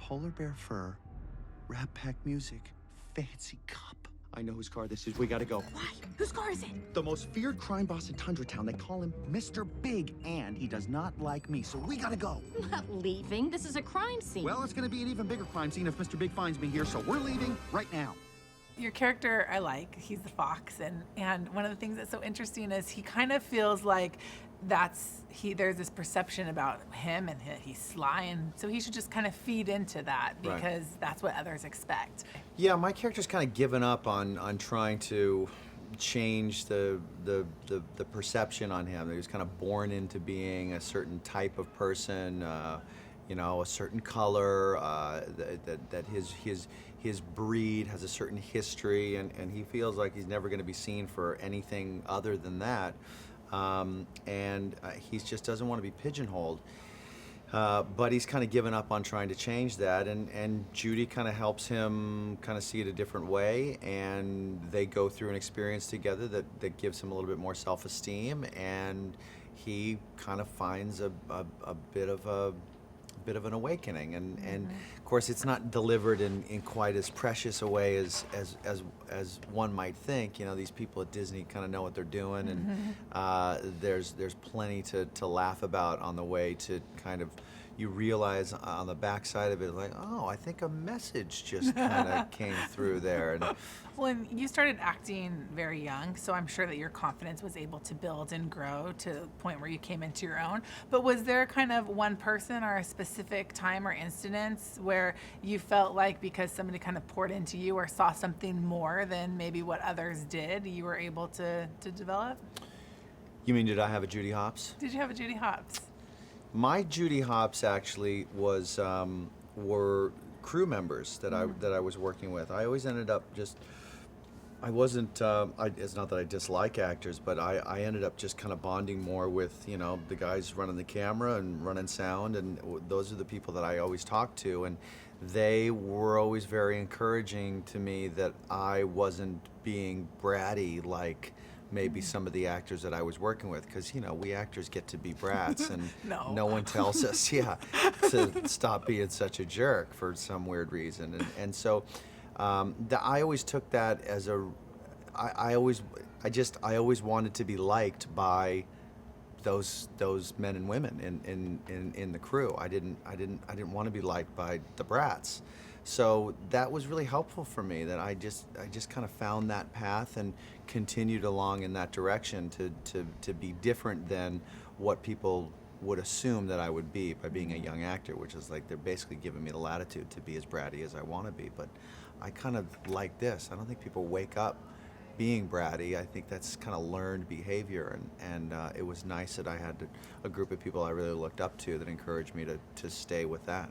polar bear fur, rat pack music, fancy cup. I know whose car this is. We gotta go. Why? Whose car is it? The most feared crime boss in Tundra Town. They call him Mr. Big, and he does not like me, so we gotta go. I'm not leaving. This is a crime scene. Well, it's gonna be an even bigger crime scene if Mr. Big finds me here, so we're leaving right now. Your character, I like. He's the fox, and one of the things that's so interesting is he kind of feels like there's this perception about him and he's sly, and so he should just kind of feed into that because that's what others expect. Yeah, my character's kind of given up on trying to change the perception on him. He was kind of born into being a certain type of person, you know, a certain color, that his breed has a certain history, and he feels like he's never going to be seen for anything other than that. He just doesn't want to be pigeonholed. But he's kind of given up on trying to change that, and Judy kind of helps him kind of see it a different way, and they go through an experience together that gives him a little bit more self-esteem, and he kind of finds a bit of an awakening, and of course it's not delivered in quite as precious a way as one might think. You know, these people at Disney kind of know what they're doing, and there's plenty to laugh about on the way to kind of, you realize on the backside of it, like, oh, I think a message just kind of came through there. And Well, and you started acting very young, so I'm sure that your confidence was able to build and grow to the point where you came into your own. But was there kind of one person or a specific time or incidents where you felt like because somebody kind of poured into you or saw something more than maybe what others did, you were able to develop? you mean, did I have a Judy Hopps? Did you have a Judy Hopps? My Judy Hopps actually were crew members that I was working with. I always ended up just, I wasn't, it's not that I dislike actors, but I ended up just kind of bonding more with, you know, the guys running the camera and running sound, and those are the people that I always talked to, and they were always very encouraging to me that I wasn't being bratty like maybe some of the actors that I was working with, because, you know, we actors get to be brats, and no one tells us, to stop being such a jerk for some weird reason, and so I always took that as I always wanted to be liked by those men and women in the crew. I didn't want to be liked by the brats. So that was really helpful for me, that I just kind of found that path and continued along in that direction to be different than what people would assume that I would be by being a young actor, which is like they're basically giving me the latitude to be as bratty as I want to be. But I kind of like this. I don't think people wake up being bratty. I think that's kind of learned behavior, and it was nice that I had a group of people I really looked up to that encouraged me to stay with that.